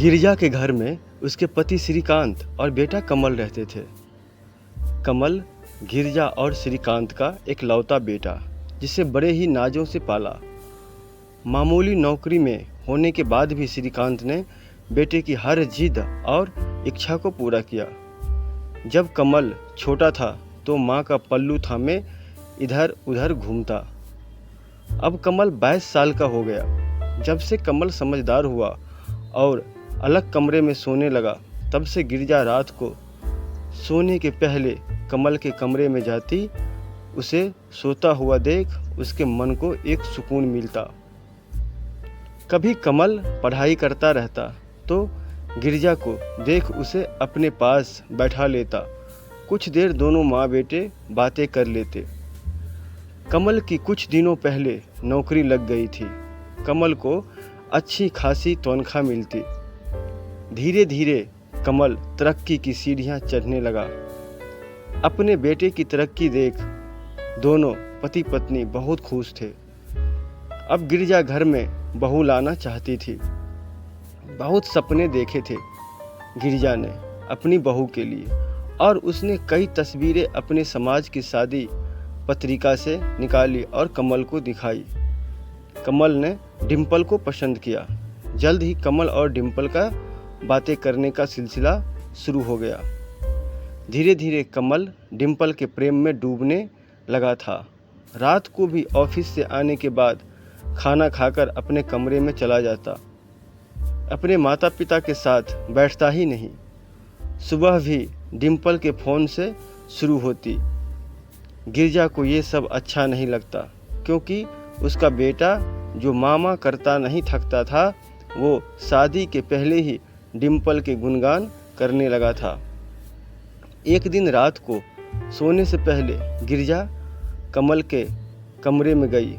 गिरिजा के घर में उसके पति श्रीकांत और बेटा कमल रहते थे। कमल गिरिजा और श्रीकांत का एक लौता बेटा, जिसे बड़े ही नाजों से पाला। मामूली नौकरी में होने के बाद भी श्रीकांत ने बेटे की हर जिद और इच्छा को पूरा किया। जब कमल छोटा था तो माँ का पल्लू थामे इधर उधर घूमता। अब कमल 22 साल का हो गया। जब से कमल समझदार हुआ और अलग कमरे में सोने लगा, तब से गिरिजा रात को सोने के पहले कमल के कमरे में जाती। उसे सोता हुआ देख उसके मन को एक सुकून मिलता। कभी कमल पढ़ाई करता रहता तो गिरिजा को देख उसे अपने पास बैठा लेता। कुछ देर दोनों माँ बेटे बातें कर लेते। कमल की कुछ दिनों पहले नौकरी लग गई थी। कमल को अच्छी खासी तनख्वाह मिलती। धीरे धीरे कमल तरक्की की सीढ़ियां चढ़ने लगा। अपने बेटे की तरक्की देख दोनों पति पत्नी बहुत खुश थे। अब गिरिजा घर में बहू लाना चाहती थी। बहुत सपने देखे थे गिरिजा ने अपनी बहू के लिए, और उसने कई तस्वीरें अपने समाज की शादी पत्रिका से निकाली और कमल को दिखाई। कमल ने डिम्पल को पसंद किया। जल्द ही कमल और डिम्पल का बातें करने का सिलसिला शुरू हो गया। धीरे धीरे कमल डिम्पल के प्रेम में डूबने लगा था। रात को भी ऑफिस से आने के बाद खाना खाकर अपने कमरे में चला जाता। अपने माता पिता के साथ बैठता ही नहीं। सुबह भी डिम्पल के फ़ोन से शुरू होती। गिरिजा को ये सब अच्छा नहीं लगता, क्योंकि उसका बेटा जो मामा करता नहीं थकता था, वो शादी के पहले ही डिम्पल के गुणगान करने लगा था। एक दिन रात को सोने से पहले गिरिजा कमल के कमरे में गई।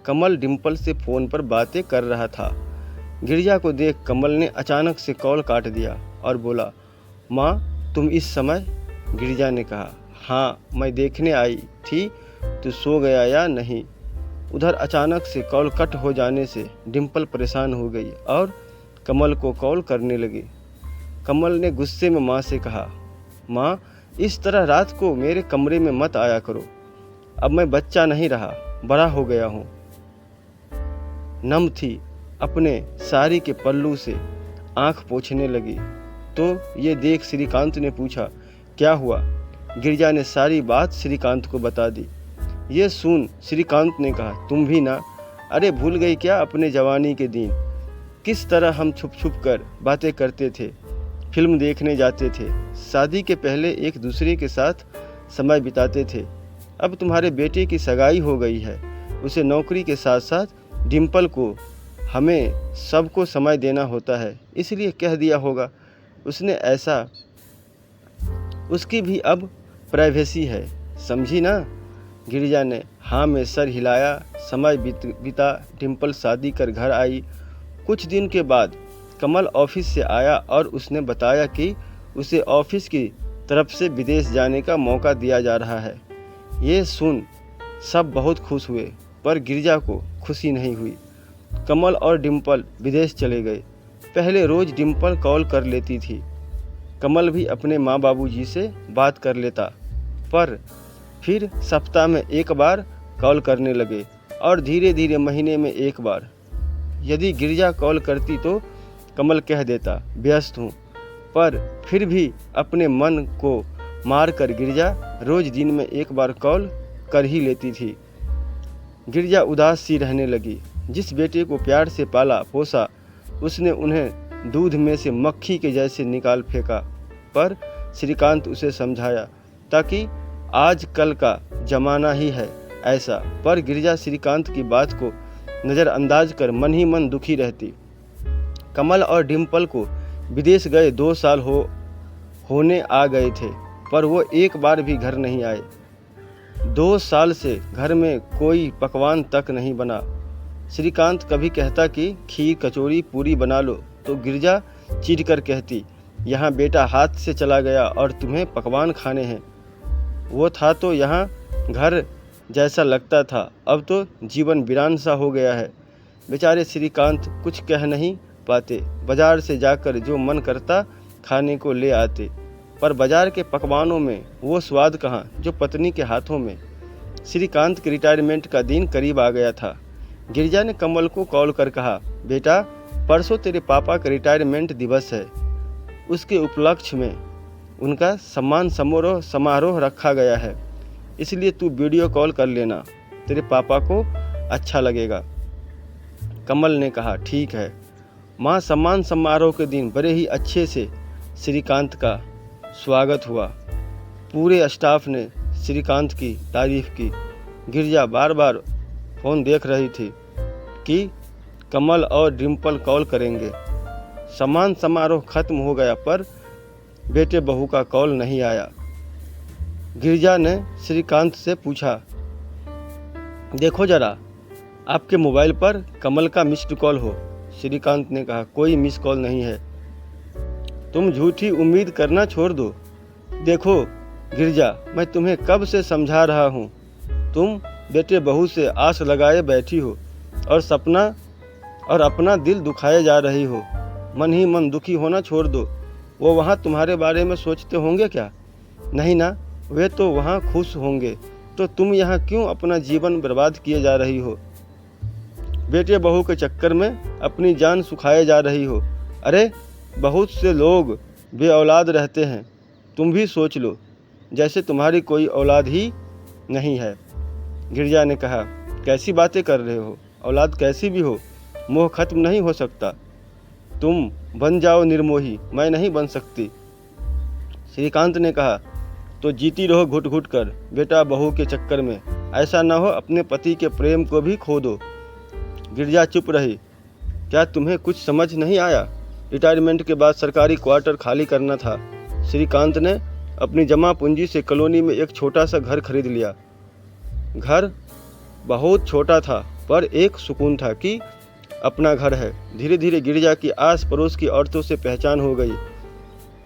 कमल डिम्पल से फ़ोन पर बातें कर रहा था। गिरिजा को देख कमल ने अचानक से कॉल काट दिया और बोला, माँ तुम इस समय? गिरिजा ने कहा, हाँ मैं देखने आई थी तू सो गया या नहीं। उधर अचानक से कॉल कट हो जाने से डिम्पल परेशान हो गई और कमल को कॉल करने लगी। कमल ने गुस्से में माँ से कहा, माँ इस तरह रात को मेरे कमरे में मत आया करो। अब मैं बच्चा नहीं रहा, बड़ा हो गया हूँ। नम थी अपने साड़ी के पल्लू से आंख पोंछने लगी तो ये देख श्रीकांत ने पूछा, क्या हुआ? गिरिजा ने सारी बात श्रीकांत को बता दी। ये सुन श्रीकांत ने कहा, तुम भी ना? अरे भूल गई क्या अपने जवानी के दिन? किस तरह हम छुप छुप कर बातें करते थे, फिल्म देखने जाते थे, शादी के पहले एक दूसरे के साथ समय बिताते थे। अब तुम्हारे बेटे की सगाई हो गई है। उसे नौकरी के साथ साथ डिम्पल को हमें सबको समय देना होता है, इसलिए कह दिया होगा उसने ऐसा। उसकी भी अब प्राइवेसी है, समझी ना? गिरिजा ने हाँ में सर हिलाया। समय बीता। डिम्पल शादी कर घर आई। कुछ दिन के बाद कमल ऑफिस से आया और उसने बताया कि उसे ऑफिस की तरफ से विदेश जाने का मौका दिया जा रहा है। ये सुन सब बहुत खुश हुए, पर गिरिजा को खुशी नहीं हुई। कमल और डिम्पल विदेश चले गए। पहले रोज़ डिम्पल कॉल कर लेती थी। कमल भी अपने माँ बाबूजी से बात कर लेता, पर फिर सप्ताह में एक बार कॉल करने लगे और धीरे धीरे महीने में एक बार। यदि गिरिजा कॉल करती तो कमल कह देता व्यस्त हूँ, पर फिर भी अपने मन को मार कर गिरिजा रोज़ दिन में एक बार कॉल कर ही लेती थी। गिरिजा उदास सी रहने लगी। जिस बेटे को प्यार से पाला पोसा, उसने उन्हें दूध में से मक्खी के जैसे निकाल फेंका। पर श्रीकांत उसे समझाया ताकि आज कल का जमाना ही है ऐसा, पर गिरिजा श्रीकांत की बात को नज़रअंदाज कर मन ही मन दुखी रहती। कमल और डिम्पल को विदेश गए 2 साल होने आ गए थे, पर वो एक बार भी घर नहीं आए। 2 साल से घर में कोई पकवान तक नहीं बना। श्रीकांत कभी कहता कि खीर कचौरी पूरी बना लो, तो गिरिजा चिढ़ कर कहती, यहाँ बेटा हाथ से चला गया और तुम्हें पकवान खाने हैं। वो था तो यहाँ घर जैसा लगता था, अब तो जीवन वीरान सा हो गया है। बेचारे श्रीकांत कुछ कह नहीं पाते। बाजार से जाकर जो मन करता खाने को ले आते, पर बाजार के पकवानों में वो स्वाद कहाँ जो पत्नी के हाथों में। श्रीकांत के रिटायरमेंट का दिन करीब आ गया था। गिरिजा ने कमल को कॉल कर कहा, बेटा परसों तेरे पापा का रिटायरमेंट दिवस है। उसके उपलक्ष्य में उनका सम्मान समारोह रखा गया है, इसलिए तू वीडियो कॉल कर लेना, तेरे पापा को अच्छा लगेगा। कमल ने कहा, ठीक है माँ। सम्मान समारोह के दिन बड़े ही अच्छे से श्रीकांत का स्वागत हुआ। पूरे स्टाफ ने श्रीकांत की तारीफ की। गिरिजा बार बार फ़ोन देख रही थी कि कमल और डिम्पल कॉल करेंगे। सम्मान समारोह खत्म हो गया, पर बेटे बहू का कॉल नहीं आया। गिरिजा ने श्रीकांत से पूछा, देखो जरा आपके मोबाइल पर कमल का मिस्ड कॉल हो। श्रीकांत ने कहा, कोई मिस कॉल नहीं है। तुम झूठी उम्मीद करना छोड़ दो। देखो गिरिजा, मैं तुम्हें कब से समझा रहा हूँ, तुम बेटे बहू से आस लगाए बैठी हो और अपना दिल दुखाए जा रही हो। मन ही मन दुखी होना छोड़ दो। वो वहाँ तुम्हारे बारे में सोचते होंगे क्या? नहीं ना, वे तो वहाँ खुश होंगे। तो तुम यहाँ क्यों अपना जीवन बर्बाद किए जा रही हो? बेटे बहू के चक्कर में अपनी जान सुखाए जा रही हो। अरे बहुत से लोग बे औलाद रहते हैं, तुम भी सोच लो, जैसे तुम्हारी कोई औलाद ही नहीं है। गिरिजा ने कहा, कैसी बातें कर रहे हो? औलाद कैसी भी हो, मोह खत्म नहीं हो सकता। तुम बन जाओ निर्मोही, मैं नहीं बन सकती। श्रीकांत ने कहा, तो जीती रहो घुट घुट कर बेटा बहू के चक्कर में। ऐसा ना हो अपने पति के प्रेम को भी खो दो। गिरिजा चुप रही। क्या तुम्हें कुछ समझ नहीं आया? रिटायरमेंट के बाद सरकारी क्वार्टर खाली करना था। श्रीकांत ने अपनी जमा पूंजी से कॉलोनी में एक छोटा सा घर खरीद लिया। घर बहुत छोटा था, पर एक सुकून था कि अपना घर है। धीरे धीरे गिरिजा की आस पड़ोस की औरतों से पहचान हो गई।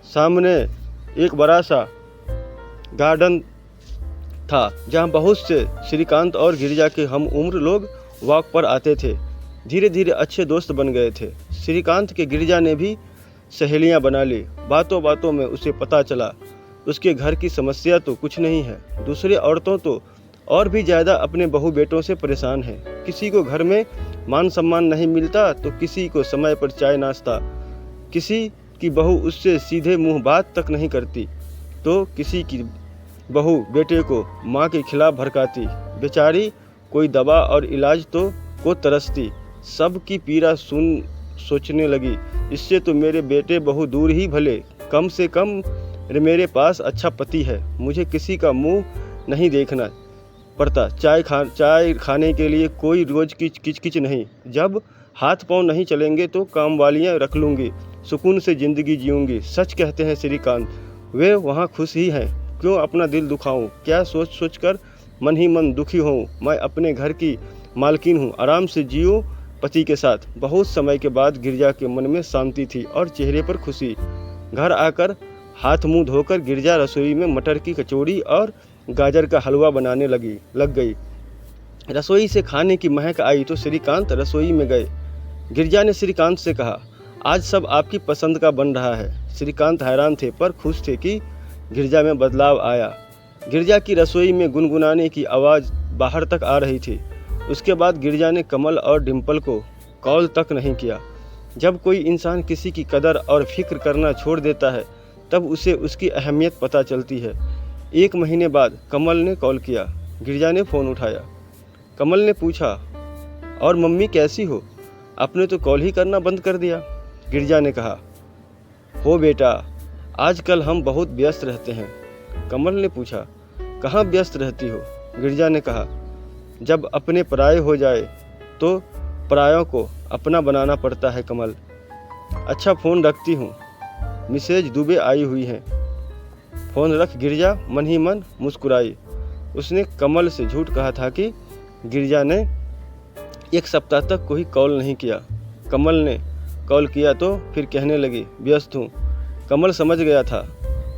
सामने एक बड़ा सा गार्डन था, जहाँ बहुत से श्रीकांत और गिरिजा के हम उम्र लोग वॉक पर आते थे। धीरे धीरे अच्छे दोस्त बन गए थे। श्रीकांत के गिरिजा ने भी सहेलियां बना ली। बातों बातों में उसे पता चला उसके घर की समस्या तो कुछ नहीं है, दूसरे औरतों तो और भी ज़्यादा अपने बहू बेटों से परेशान है। किसी को घर में मान सम्मान नहीं मिलता, तो किसी को समय पर चाय नाश्ता, किसी की बहू उससे सीधे मुंह बात तक नहीं करती, तो किसी की बहू बेटे को माँ के खिलाफ भड़काती। बेचारी कोई दवा और इलाज तो को तरसती। सब की पीड़ा सोचने लगी, इससे तो मेरे बेटे बहू दूर ही भले, कम से कम मेरे पास अच्छा पति है, मुझे किसी का मुंह नहीं देखना पड़ता। चाय खाने के लिए कोई रोज की किचकिच नहीं। जब हाथ पांव नहीं चलेंगे तो काम वालियाँ रख लूँगी, सुकून से ज़िंदगी जीऊँगी। सच कहते हैं श्रीकांत, वे वहाँ खुश ही हैं, क्यों अपना दिल दुखाऊं? क्या सोच सोच कर मन ही मन दुखी हूँ? मैं अपने घर की मालकिन हूँ, आराम से जियो पति के साथ। बहुत समय के बाद गिरिजा के मन में शांति थी और चेहरे पर खुशी। घर आकर हाथ मुंह धोकर गिरिजा रसोई में मटर की कचौड़ी और गाजर का हलवा बनाने लग गई। रसोई से खाने की महक आई तो श्रीकांत रसोई में गए। गिरिजा ने श्रीकांत से कहा, आज सब आपकी पसंद का बन रहा है। श्रीकांत हैरान थे, पर खुश थे कि गिरिजा में बदलाव आया। गिरिजा की रसोई में गुनगुनाने की आवाज़ बाहर तक आ रही थी। उसके बाद गिरिजा ने कमल और डिम्पल को कॉल तक नहीं किया। जब कोई इंसान किसी की कदर और फिक्र करना छोड़ देता है, तब उसे उसकी अहमियत पता चलती है। 1 महीने बाद कमल ने कॉल किया। गिरिजा ने फ़ोन उठाया। कमल ने पूछा, और मम्मी कैसी हो? आपने तो कॉल ही करना बंद कर दिया। गिरिजा ने कहा, हो बेटा, आजकल हम बहुत व्यस्त रहते हैं। कमल ने पूछा, कहाँ व्यस्त रहती हो? गिरिजा ने कहा, जब अपने पराये हो जाए तो परायों को अपना बनाना पड़ता है कमल। अच्छा फ़ोन रखती हूँ, मिसेज दुबे आई हुई हैं। फ़ोन रख गिरिजा मन ही मन मुस्कुराई। उसने कमल से झूठ कहा था कि गिरिजा ने 1 सप्ताह तक कोई कॉल नहीं किया। कमल ने कॉल किया तो फिर कहने लगी, व्यस्त हूँ। कमल समझ गया था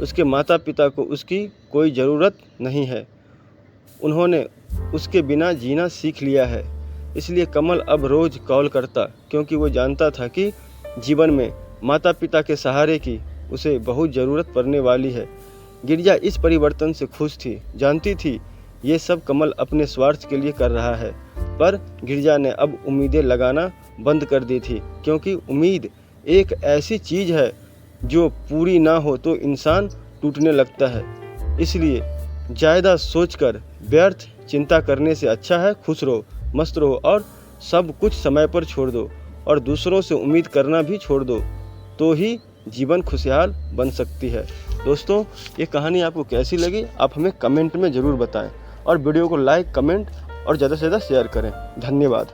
उसके माता पिता को उसकी कोई ज़रूरत नहीं है, उन्होंने उसके बिना जीना सीख लिया है। इसलिए कमल अब रोज़ कॉल करता, क्योंकि वो जानता था कि जीवन में माता पिता के सहारे की उसे बहुत ज़रूरत पड़ने वाली है। गिरिजा इस परिवर्तन से खुश थी, जानती थी ये सब कमल अपने स्वार्थ के लिए कर रहा है, पर गिरिजा ने अब उम्मीदें लगाना बंद कर दी थी, क्योंकि उम्मीद एक ऐसी चीज़ है जो पूरी ना हो तो इंसान टूटने लगता है। इसलिए ज़्यादा सोचकर व्यर्थ चिंता करने से अच्छा है खुश रहो, मस्त रहो और सब कुछ समय पर छोड़ दो और दूसरों से उम्मीद करना भी छोड़ दो, तो ही जीवन खुशहाल बन सकती है। दोस्तों, ये कहानी आपको कैसी लगी आप हमें कमेंट में ज़रूर बताएं और वीडियो को लाइक, कमेंट और ज़्यादा से ज़्यादा शेयर करें। धन्यवाद।